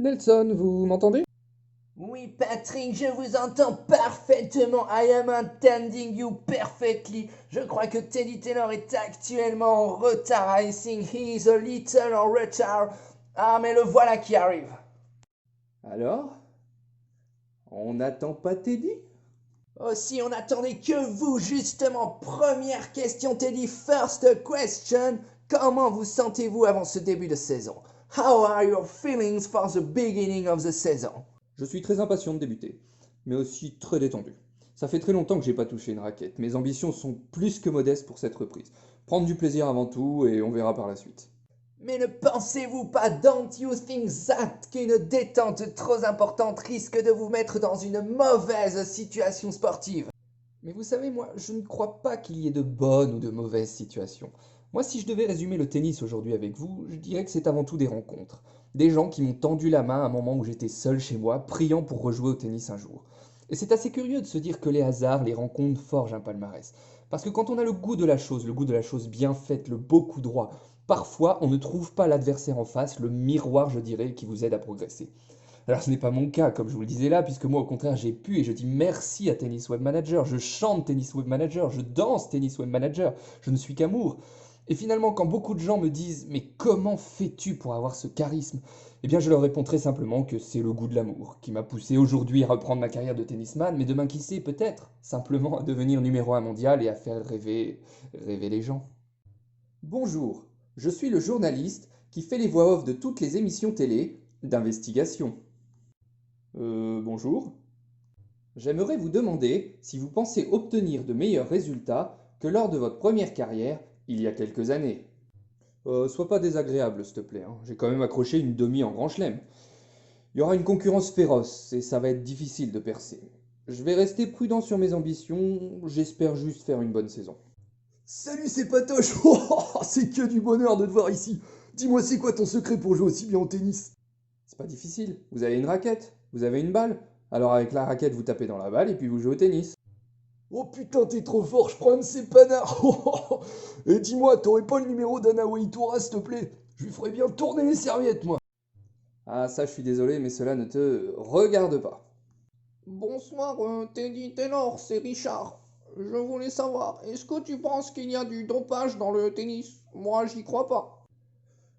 Nelson, vous m'entendez? Oui, Patrick, je vous entends parfaitement. I am attending you perfectly. Je crois que Teddy Taylor est actuellement en retard. I think he is a little en retard. Ah, mais le voilà qui arrive. Alors? On n'attend pas Teddy? Oh, si on attendait que vous, justement. Première question, Teddy. First question. Comment vous sentez-vous avant ce début de saison? How are your feelings for the beginning of the season? Je suis très impatient de débuter, mais aussi très détendu. Ça fait très longtemps que j'ai pas touché une raquette. Mes ambitions sont plus que modestes pour cette reprise. Prendre du plaisir avant tout et on verra par la suite. Mais ne pensez-vous pas, don't you think that, qu'une détente trop importante risque de vous mettre dans une mauvaise situation sportive? Mais vous savez, moi, je ne crois pas qu'il y ait de bonnes ou de mauvaises situations. Moi, si je devais résumer le tennis aujourd'hui avec vous, je dirais que c'est avant tout des rencontres. Des gens qui m'ont tendu la main à un moment où j'étais seul chez moi, priant pour rejouer au tennis un jour. Et c'est assez curieux de se dire que les hasards, les rencontres forgent un palmarès. Parce que quand on a le goût de la chose bien faite, le beau coup droit, parfois on ne trouve pas l'adversaire en face, le miroir, je dirais, qui vous aide à progresser. Alors ce n'est pas mon cas, comme je vous le disais là, puisque moi au contraire j'ai pu et je dis merci à Tennis Web Manager, je chante Tennis Web Manager, je danse Tennis Web Manager, je ne suis qu'amour. Et finalement, quand beaucoup de gens me disent mais comment fais-tu pour avoir ce charisme? Eh bien je leur réponds très simplement que c'est le goût de l'amour qui m'a poussé aujourd'hui à reprendre ma carrière de tennisman, mais demain qui sait, peut-être, simplement à devenir numéro un mondial et à faire rêver les gens. Bonjour, je suis le journaliste qui fait les voix off de toutes les émissions télé d'investigation. Bonjour. J'aimerais vous demander si vous pensez obtenir de meilleurs résultats que lors de votre première carrière il y a quelques années. Sois pas désagréable, s'il te plaît, hein. J'ai quand même accroché une demi en grand chelem. Il y aura une concurrence féroce et ça va être difficile de percer. Je vais rester prudent sur mes ambitions, j'espère juste faire une bonne saison. Salut, c'est Patoche. Oh, c'est que du bonheur de te voir ici. Dis-moi, c'est quoi ton secret pour jouer aussi bien au tennis? C'est pas difficile, vous avez une raquette, vous avez une balle. Alors avec la raquette, vous tapez dans la balle et puis vous jouez au tennis. Oh putain, t'es trop fort, je prends un de ces panards. Et dis-moi, t'aurais pas le numéro d'Anna Toura, s'il te plaît? Je lui ferais bien tourner les serviettes, moi. Ah ça, je suis désolé, mais cela ne te regarde pas. Bonsoir, Teddy Taylor, c'est Richard. Je voulais savoir, est-ce que tu penses qu'il y a du dopage dans le tennis? Moi, j'y crois pas.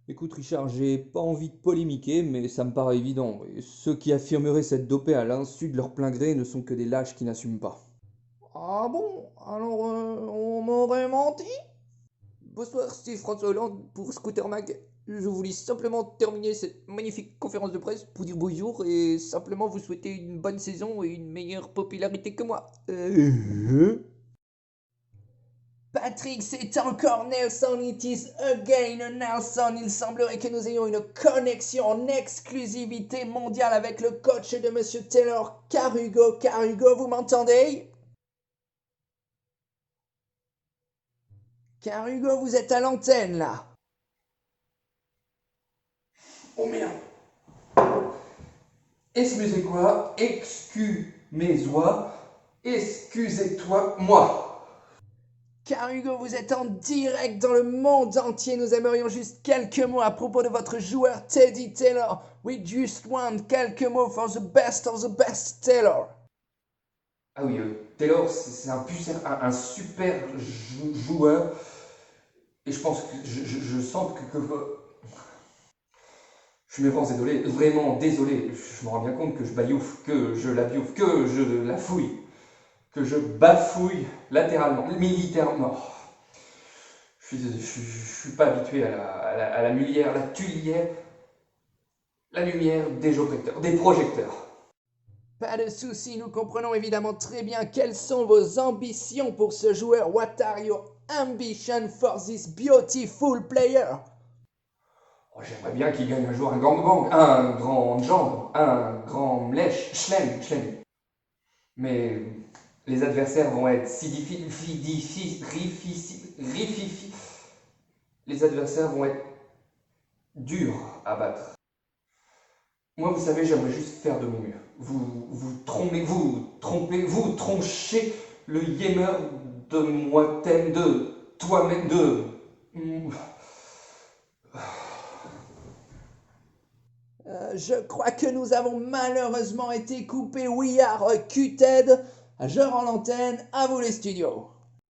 Écoute Richard, j'ai pas envie de polémiquer, mais ça me paraît évident. Et ceux qui affirmeraient s'être dopés à l'insu de leur plein gré ne sont que des lâches qui n'assument pas. Ah bon? Alors, on m'aurait menti? Bonsoir, c'est François Hollande pour Scooter Mag. Je voulais simplement terminer cette magnifique conférence de presse pour dire bonjour et simplement vous souhaiter une bonne saison et une meilleure popularité que moi. Patrick, c'est encore Nelson, it is again Nelson. Il semblerait que nous ayons une connexion en exclusivité mondiale avec le coach de Monsieur Taylor, Carugo. Carugo, vous m'entendez? Carugo, vous êtes à l'antenne là. Oh merde. Excusez-moi, excusez-moi, excusez-toi, moi. Car Hugo, vous êtes en direct dans le monde entier. Nous aimerions juste quelques mots à propos de votre joueur Teddy Taylor. We just want quelques mots for the best of the best Taylor. Ah oui, Taylor, c'est un super joueur. Et je pense que je sens que je suis vraiment désolé. Je me rends bien compte que je baillouffe, que je la biouffe, que je la fouille, que je bafouille latéralement, militairement. Je suis pas habitué à la lumière, la tulière, la lumière des projecteurs. Pas de soucis, nous comprenons évidemment très bien quelles sont vos ambitions pour ce joueur. What are your ambitions for this beautiful player? Oh, j'aimerais bien qu'il gagne un jour un gangbang, un grand jambe, un grand mlèche, chlem. Mais les adversaires vont être si difficiles, les adversaires vont être durs à battre. Moi, vous savez, j'aimerais juste faire de mon mieux. Vous tronchez le yémer de moi t'aime de toi-même de. Je crois que nous avons malheureusement été coupés. We are cuted. Je rends l'antenne, à vous les studios.